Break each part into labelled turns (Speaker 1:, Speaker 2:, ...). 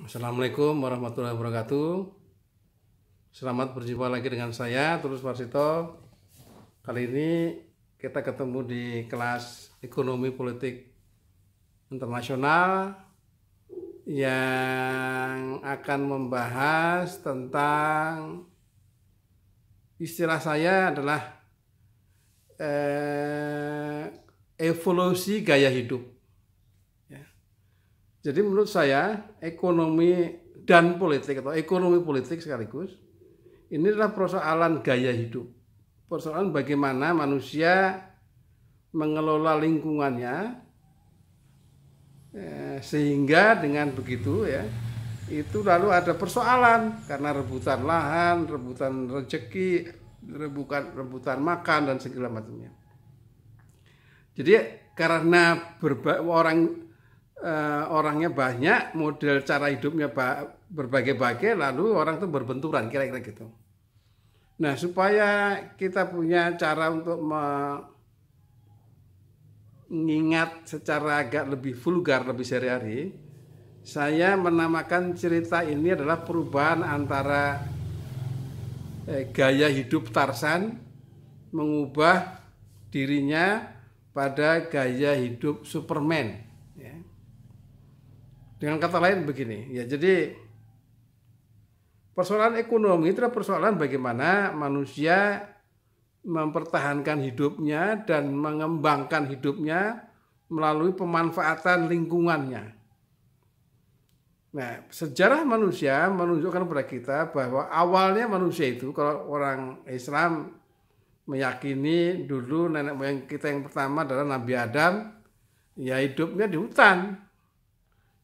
Speaker 1: Assalamualaikum warahmatullahi wabarakatuh. Selamat berjumpa lagi dengan saya, Tulus Warsito. Kali ini kita ketemu di kelas Ekonomi Politik Internasional yang akan membahas tentang istilah saya adalah evolusi gaya hidup. Jadi menurut saya ekonomi dan politik atau ekonomi politik sekaligus ini adalah persoalan gaya hidup. Persoalan bagaimana manusia mengelola lingkungannya sehingga dengan begitu itu lalu ada persoalan karena rebutan lahan, rebutan rezeki, rebutan makan dan segala macamnya. Jadi karena orangnya banyak, model cara hidupnya berbagai-bagai, lalu orang itu berbenturan, kira-kira gitu. Nah, supaya kita punya cara untuk mengingat secara agak lebih vulgar, lebih sehari-hari, saya menamakan cerita ini adalah perubahan antara gaya hidup Tarzan mengubah dirinya pada gaya hidup Superman. Dengan kata lain begini, jadi persoalan ekonomi itu adalah persoalan bagaimana manusia mempertahankan hidupnya dan mengembangkan hidupnya melalui pemanfaatan lingkungannya. Nah, sejarah manusia menunjukkan kepada kita bahwa awalnya manusia itu, kalau orang Islam meyakini dulu nenek moyang kita yang pertama adalah Nabi Adam, ya hidupnya di hutan.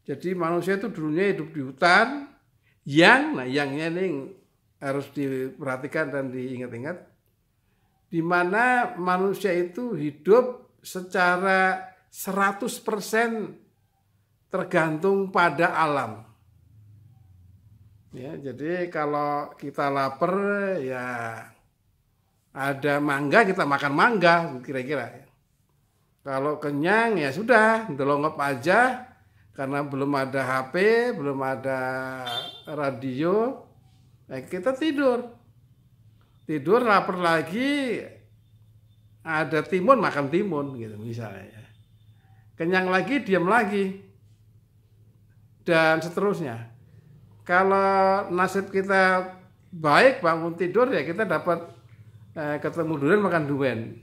Speaker 1: Jadi manusia itu dulunya hidup di hutan, yangnya ini harus diperhatikan dan diingat-ingat, di mana manusia itu hidup secara 100% tergantung pada alam. Ya, jadi kalau kita lapar ya ada mangga kita makan mangga kira-kira. Kalau kenyang ya sudah, delongop aja. Karena belum ada HP, belum ada radio, kita tidur. Tidur lapar lagi, ada timun makan timun gitu misalnya. Kenyang lagi, diam lagi. Dan seterusnya. Kalau nasib kita baik bangun tidur ya kita dapat ketemu durian makan durian.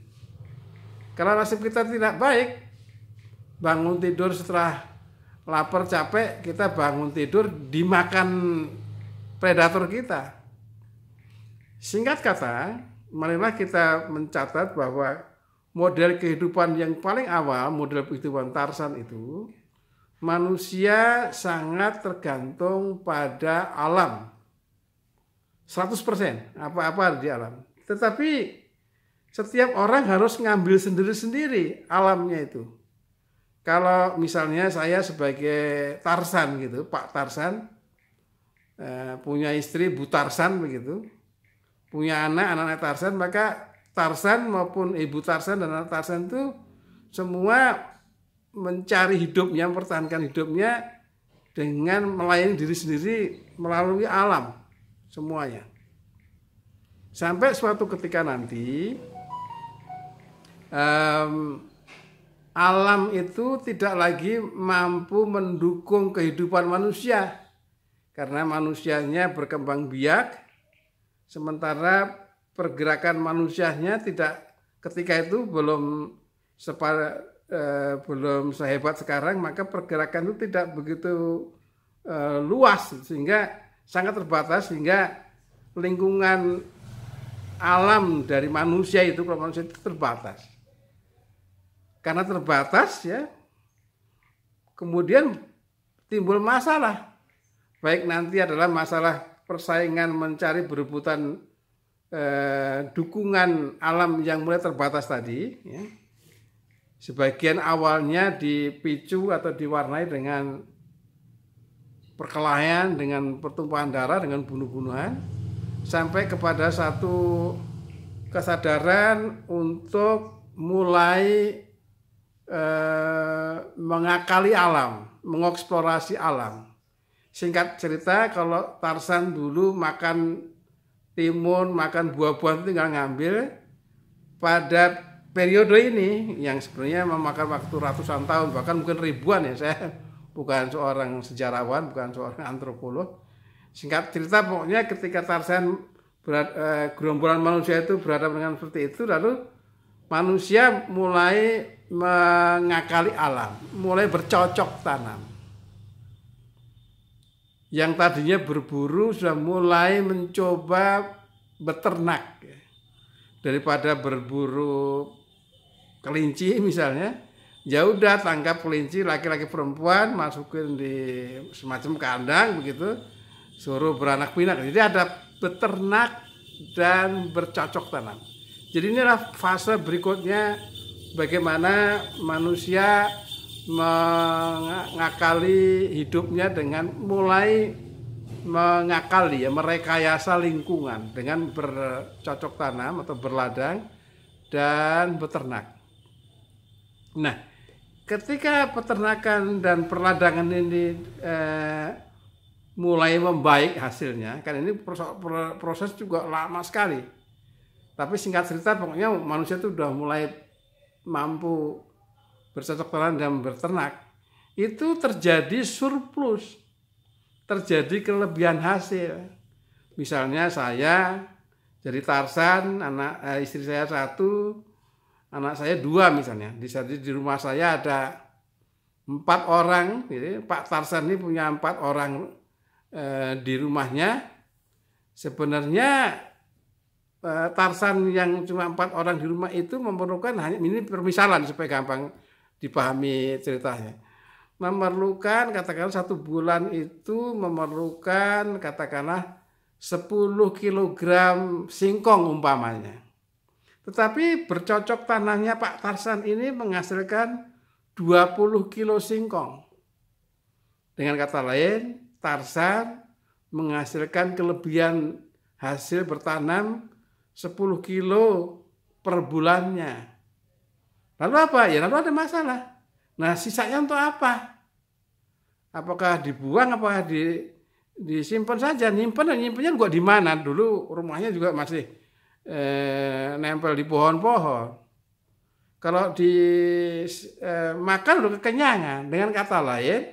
Speaker 1: Kalau nasib kita tidak baik, bangun tidur setelah lapar capek, kita bangun tidur dimakan predator kita. Singkat kata, marilah kita mencatat bahwa model kehidupan yang paling awal, model kehidupan Tarzan itu, manusia sangat tergantung pada alam. 100%, apa-apa di alam. Tetapi setiap orang harus ngambil sendiri-sendiri alamnya itu. Kalau misalnya saya sebagai Tarzan gitu, Pak Tarzan, punya istri Bu Tarzan begitu, punya anak Tarzan, maka Tarzan maupun ibu Tarzan dan anak Tarzan itu semua mencari hidupnya, mempertahankan hidupnya dengan melayani diri sendiri melalui alam semuanya. Sampai suatu ketika nanti alam itu tidak lagi mampu mendukung kehidupan manusia karena manusianya berkembang biak, sementara pergerakan manusianya tidak ketika itu belum sehebat sekarang, maka pergerakan itu tidak begitu luas sehingga sangat terbatas, sehingga lingkungan alam dari manusia itu, kalau manusia itu terbatas. Karena terbatas kemudian timbul masalah. Baik nanti adalah masalah persaingan mencari berebutan dukungan alam yang mulai terbatas tadi. Sebagian awalnya dipicu atau diwarnai dengan perkelahian, dengan pertumpahan darah, dengan bunuh-bunuhan, sampai kepada satu kesadaran untuk mulai mengakali alam, mengeksplorasi alam. Singkat cerita, kalau Tarzan dulu makan timun, makan buah-buahan itu tinggal ngambil. Pada periode ini yang sebenarnya memakan waktu ratusan tahun, bahkan mungkin ribuan ya, saya bukan seorang sejarawan, bukan seorang antropolog. Singkat cerita, pokoknya ketika Tarzan gerombolan manusia itu berhadapan dengan seperti itu, lalu manusia mulai mengakali alam, mulai bercocok tanam. Yang tadinya berburu sudah mulai mencoba beternak. Daripada berburu kelinci misalnya, ya udah tangkap kelinci laki-laki perempuan, masukin di semacam kandang begitu, suruh beranak pinak. Jadi ada beternak dan bercocok tanam. Jadi inilah fase berikutnya bagaimana manusia mengakali hidupnya dengan mulai mengakali ya, merekayasa lingkungan dengan bercocok tanam atau berladang dan beternak. Nah, ketika peternakan dan perladangan ini mulai membaik hasilnya, kan ini proses juga lama sekali. Tapi singkat cerita, pokoknya manusia itu udah mulai mampu bercocok tanam dan beternak, itu terjadi surplus, terjadi kelebihan hasil. Misalnya saya jadi Tarzan, istri saya 1, anak saya 2 misalnya. Di rumah saya ada 4 orang, jadi Pak Tarzan ini punya 4 orang di rumahnya. Sebenarnya Tarzan yang cuma 4 orang di rumah itu memerlukan, hanya ini permisalan supaya gampang dipahami ceritanya, memerlukan katakanlah 1 bulan itu memerlukan katakanlah 10 kilogram singkong umpamanya. Tetapi bercocok tanamnya Pak Tarzan ini menghasilkan 20 kilo singkong. Dengan kata lain, Tarzan menghasilkan kelebihan hasil bertanam 10 kilo per bulannya. Lalu apa? Ya lalu ada masalah. Nah, sisanya untuk apa? Apakah dibuang, apakah disimpan saja? Nyimpennya juga di mana? Dulu rumahnya juga masih nempel di pohon-pohon. Kalau makan udah kekenyangan. Dengan kata lain,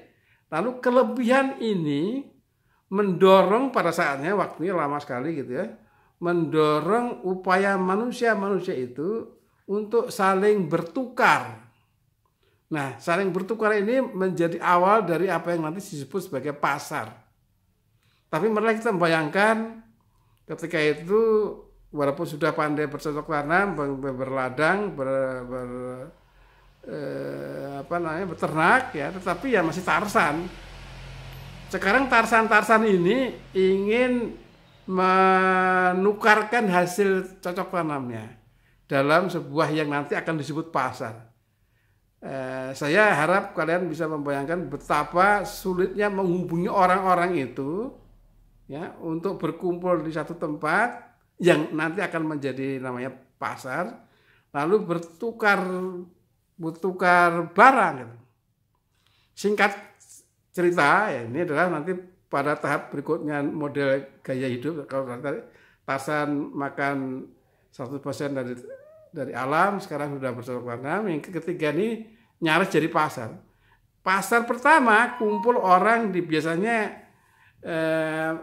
Speaker 1: lalu kelebihan ini mendorong pada saatnya, waktunya lama sekali gitu ya, mendorong upaya manusia itu untuk saling bertukar. Nah, saling bertukar ini menjadi awal dari apa yang nanti disebut sebagai pasar. Tapi malah kita membayangkan ketika itu walaupun sudah pandai bercocok tanam, berladang, beternak ya, tetapi ya masih Tarzan. Sekarang Tarzan ini ingin menukarkan hasil cocok tanamnya dalam sebuah yang nanti akan disebut pasar. Saya harap kalian bisa membayangkan betapa sulitnya menghubungi orang-orang itu ya untuk berkumpul di satu tempat yang nanti akan menjadi namanya pasar, lalu bertukar barang gitu. Singkat cerita ya, ini adalah nanti pada tahap berikutnya model gaya hidup. Kalau tadi Tarzan makan 100% dari alam, sekarang sudah bercocok tanam. Yang ketiga ini nyaris jadi pasar. Pasar pertama kumpul orang biasanya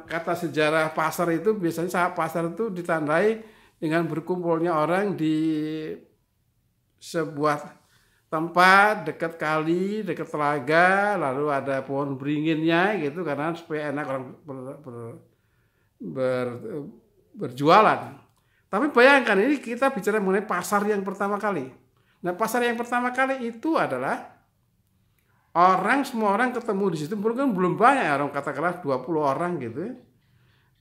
Speaker 1: kata sejarah pasar itu biasanya pasar itu ditandai dengan berkumpulnya orang di sebuah tempat dekat kali, dekat telaga, lalu ada pohon beringinnya gitu karena supaya enak orang berjualan. Tapi bayangkan ini kita bicara mengenai pasar yang pertama kali. Nah, pasar yang pertama kali itu adalah semua orang ketemu di situ, mungkin belum banyak orang, katakanlah 20 orang gitu.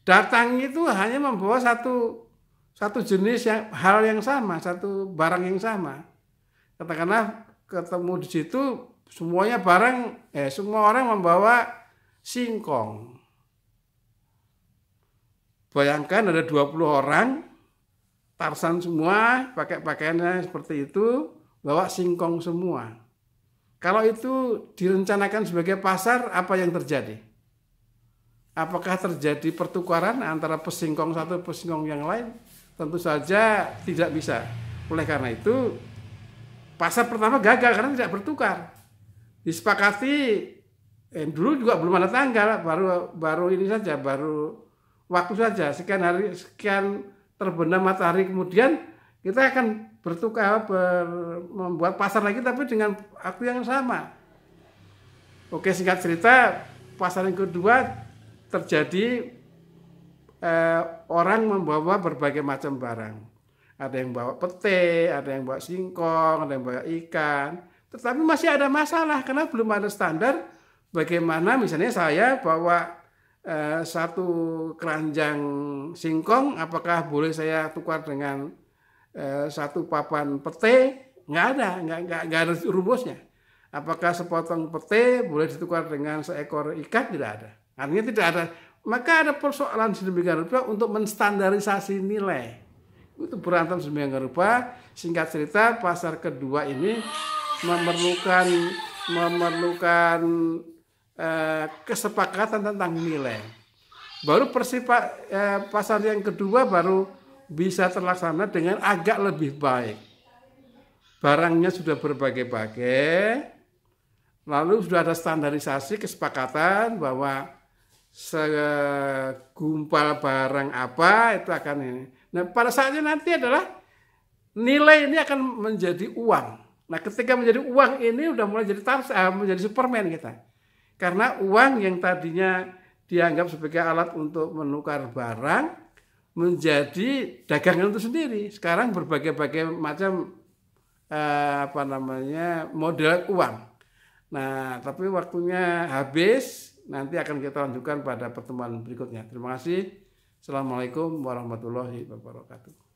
Speaker 1: Datang itu hanya membawa satu jenis hal yang sama, satu barang yang sama. Katakanlah ketemu di situ semua orang membawa singkong. Bayangkan ada 20 orang, Tarzan semua, pakai pakaiannya seperti itu, bawa singkong semua. Kalau itu direncanakan sebagai pasar, apa yang terjadi? Apakah terjadi pertukaran antara pesingkong satu pesingkong yang lain? Tentu saja tidak bisa. Oleh karena itu pasar pertama gagal karena tidak bertukar. Disepakati dulu juga belum ada tanggal, baru ini saja, baru waktu saja sekian hari, sekian terbenam matahari kemudian kita akan bertukar, membuat pasar lagi tapi dengan waktu yang sama. Oke, singkat cerita, pasar yang kedua terjadi orang membawa berbagai macam barang. Ada yang bawa pete, ada yang bawa singkong, ada yang bawa ikan. Tetapi masih ada masalah karena belum ada standar bagaimana misalnya saya bawa satu keranjang singkong, apakah boleh saya tukar dengan satu papan pete? Nggak ada rumusnya. Apakah sepotong pete boleh ditukar dengan seekor ikan? Tidak ada. Artinya tidak ada. Maka ada persoalan sedemikian rupa untuk menstandarisasi nilai. Itu berantem sedemikian rupa. Singkat cerita, pasar kedua ini memerlukan kesepakatan tentang nilai. Baru pasar yang kedua baru bisa terlaksana dengan agak lebih baik. Barangnya sudah berbagai-bagai, lalu sudah ada standarisasi kesepakatan bahwa segumpal barang apa itu akan ini. Nah, pada saatnya nanti adalah nilai ini akan menjadi uang. Nah, ketika menjadi uang ini udah mulai menjadi Superman kita. Karena uang yang tadinya dianggap sebagai alat untuk menukar barang menjadi dagangan itu sendiri. Sekarang berbagai-bagai macam model uang. Nah, tapi waktunya habis. Nanti akan kita lanjutkan pada pertemuan berikutnya. Terima kasih. Assalamualaikum warahmatullahi wabarakatuh.